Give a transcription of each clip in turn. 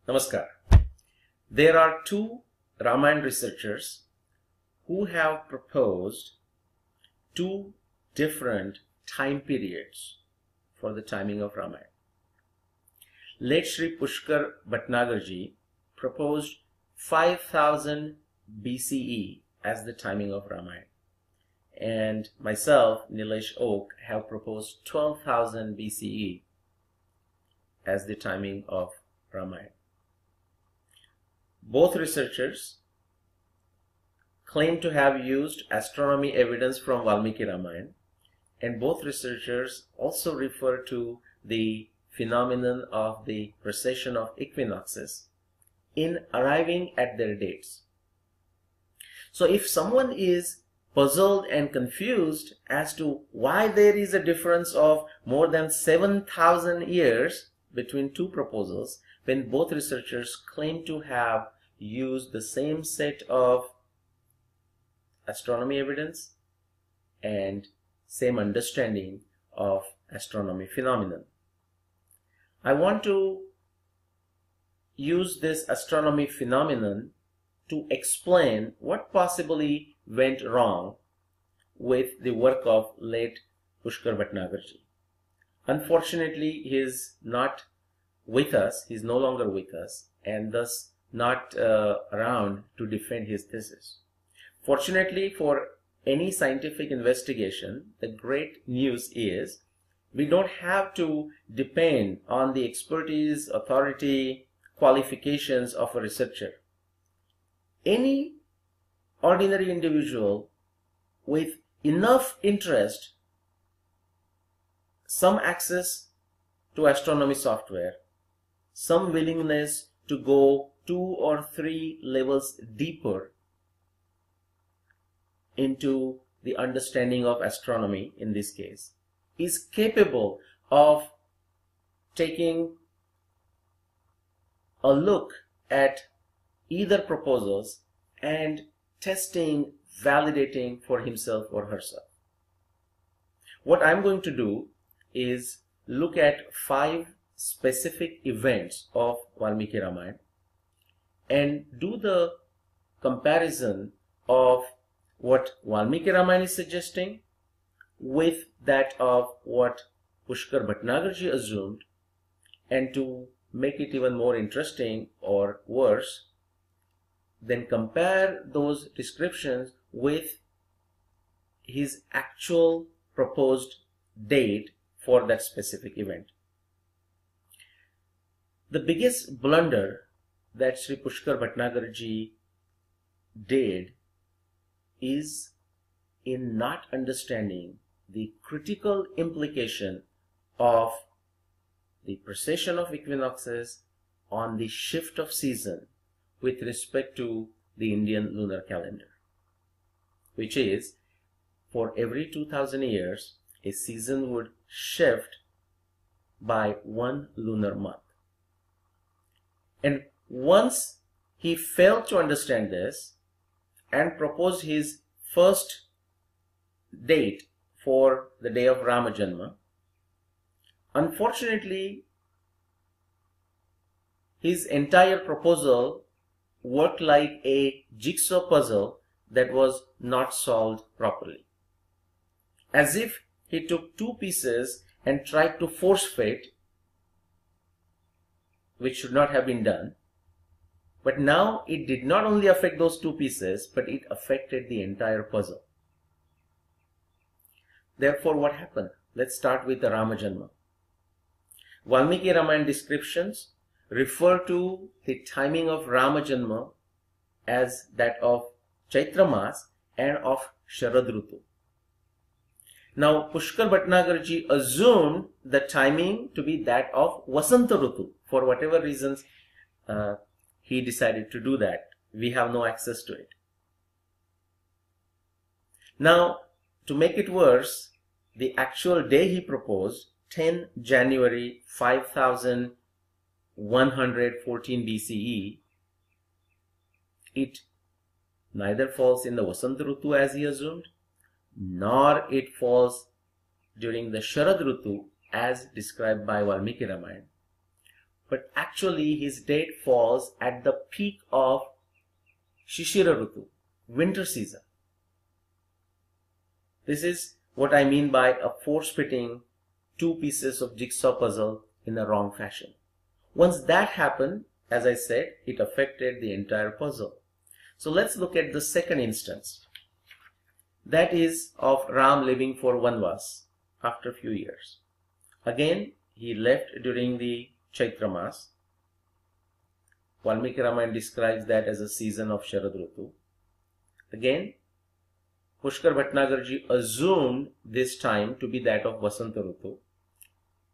Namaskar. There are two Ramayana researchers who have proposed two different time periods for the timing of Ramayana. Late Sri Pushkar Bhatnagarji proposed 5000 BCE as the timing of Ramayana, and myself, Nilesh Oak, have proposed 12,000 BCE as the timing of Ramayana. Both researchers claim to have used astronomy evidence from Valmiki Ramayana, and both researchers also refer to the phenomenon of the precession of equinoxes in arriving at their dates. So if someone is puzzled and confused as to why there is a difference of more than 7,000 years between two proposals, when both researchers claim to have used the same set of astronomy evidence and same understanding of astronomy phenomenon. I want to use this astronomy phenomenon to explain what possibly went wrong with the work of late Pushkar Bhatnagarji. Unfortunately, he is not with us, he is no longer with us, and thus not around to defend his thesis. Fortunately for any scientific investigation, the great news is we don't have to depend on the expertise, authority, qualifications of a researcher. Any ordinary individual with enough interest, some access to astronomy software, some willingness to go 2 or 3 levels deeper into the understanding of astronomy in this case, is capable of taking a look at either proposals and testing, validating for himself or herself. What I'm going to do is look at 5 specific events of Valmiki Ramayana and do the comparison of what Valmiki Ramayana is suggesting with that of what Pushkar Bhatnagarji assumed, and to make it even more interesting or worse, then compare those descriptions with his actual proposed date for that specific event. The biggest blunder that Sri Pushkar Bhatnagarji did is in not understanding the critical implication of the precession of equinoxes on the shift of season with respect to the Indian lunar calendar, which is for every 2000 years a season would shift by 1 lunar month. And once he failed to understand this and proposed his first date for the day of Rama Janma, unfortunately his entire proposal worked like a jigsaw puzzle that was not solved properly. As if he took 2 pieces and tried to force fit, which should not have been done. But now it did not only affect those 2 pieces, but it affected the entire puzzle. Therefore, what happened? Let's start with the Rama Janma. Valmiki Ramayana descriptions refer to the timing of Rama Janma as that of Chaitra Mas and of Sharad Rutu. Now, Pushkar Bhatnagarji assumed the timing to be that of Vasanta Rutu. For whatever reasons he decided to do that, we have no access to it. Now, to make it worse, the actual day he proposed, 10 January 5114 BCE, it neither falls in the Vasanta Rutu as he assumed, nor it falls during the Sharad Rutu as described by Valmiki Ramayana, but actually his date falls at the peak of Shishira Rutu, winter season. This is what I mean by a force-fitting two pieces of jigsaw puzzle in a wrong fashion. Once that happened, as I said, it affected the entire puzzle. So let's look at the second instance. That is of Ram living for Vanvas after a few years. Again, he left during the Chaitra Mas. Valmiki Ramayana describes that as a season of Sharad Rutu. Again, Pushkar Bhatnagarji assumed this time to be that of Vasanta Rutu.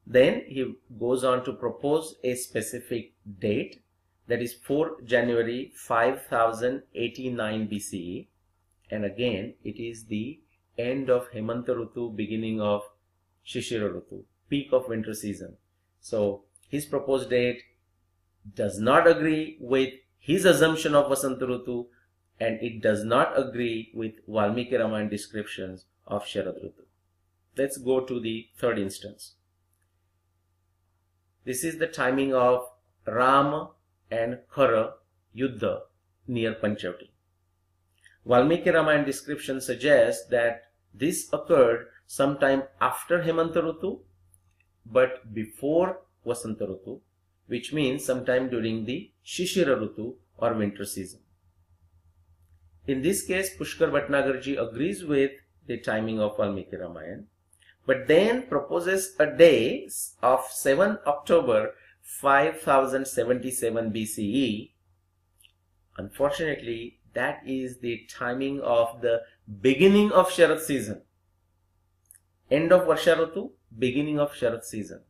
Then he goes on to propose a specific date, that is 4 January 5089 BCE. And again, it is the end of Hemanta Rutu, beginning of Shishira Rutu, peak of winter season. So his proposed date does not agree with his assumption of Vasanta Rutu, and it does not agree with Valmiki Ramayana descriptions of Sharad Rutu. Let's go to the third instance. This is the timing of Rama and Khara Yuddha near Panchavati. Valmiki Ramayana description suggests that this occurred sometime after Hemanta Rutu, but before Vasanta Rutu, which means sometime during the Shishira Rutu or winter season. In this case, Pushkar Bhatnagarji agrees with the timing of Valmiki Ramayana, but then proposes a day of 7 October 5077 BCE. Unfortunately, that is the timing of the beginning of Sharad season. End of Varsha Rutu, beginning of Sharad season.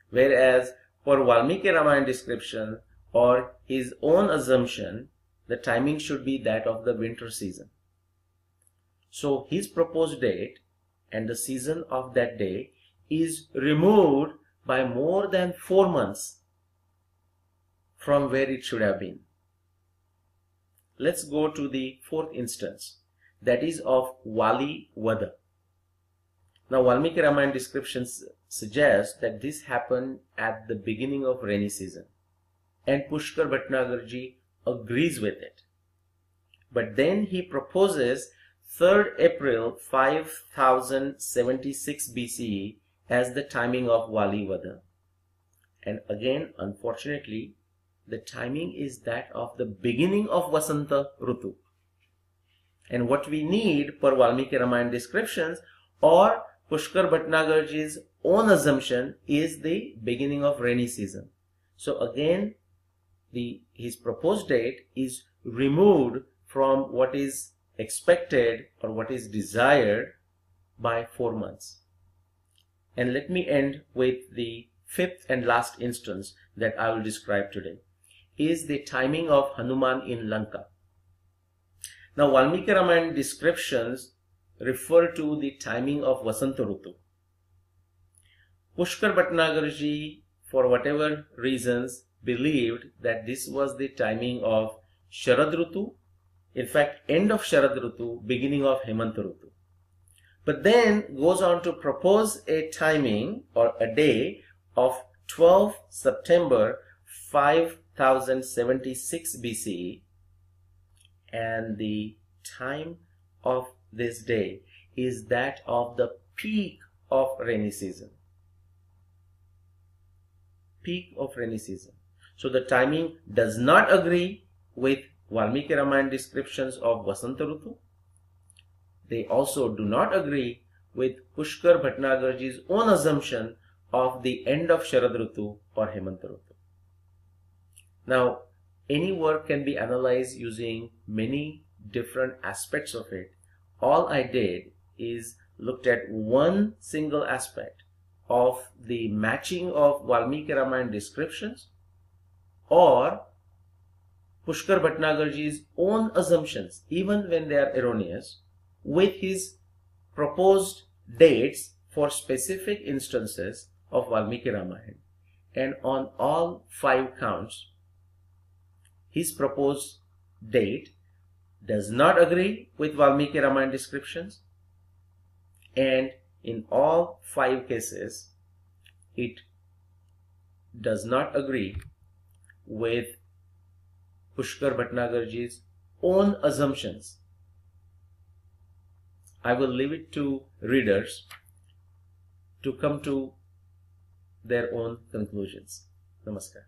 Whereas for Valmiki Ramayana description or his own assumption, the timing should be that of the winter season. So his proposed date and the season of that day is removed by more than 4 months from where it should have been. Let's go to the fourth instance, that is of Waliwada. Now Valmiki Ramayana descriptions suggest that this happened at the beginning of rainy season, and Pushkar Bhatnagarji agrees with it. But then he proposes 3rd April 5076 BCE as the timing of Waliwada. And again, unfortunately, the timing is that of the beginning of Vasanta Rutu. And what we need per Valmiki Ramayana descriptions or Pushkar Bhatnagarji's own assumption is the beginning of rainy season. So again, his proposed date is removed from what is expected or what is desired by 4 months. And let me end with the fifth and last instance that I will describe today, is the timing of Hanuman in Lanka. Now Valmiki Ramayana descriptions refer to the timing of Vasanta Rutu. Pushkar Bhatnagarji, for whatever reasons, believed that this was the timing of Sharad Rutu, in fact end of Sharad Rutu, beginning of Hemanta Rutu. But then goes on to propose a timing or a day of 12 September 5076 BCE, and the time of this day is that of the peak of rainy season. Peak of rainy season. So the timing does not agree with Valmiki Ramayana descriptions of Vasanta Rutu. They also do not agree with Pushkar Bhatnagarji's own assumption of the end of Sharad Rutu or Hemanta Rutu. Now, any work can be analyzed using many different aspects of it. All I did is looked at one single aspect of the matching of Valmiki Ramayana descriptions or Pushkar Bhatnagarji's own assumptions, even when they are erroneous, with his proposed dates for specific instances of Valmiki Ramayana. And on all 5 counts, his proposed date does not agree with Valmiki Ramayana descriptions, and in all 5 cases, it does not agree with Pushkar Bhatnagarji's own assumptions. I will leave it to readers to come to their own conclusions. Namaskar.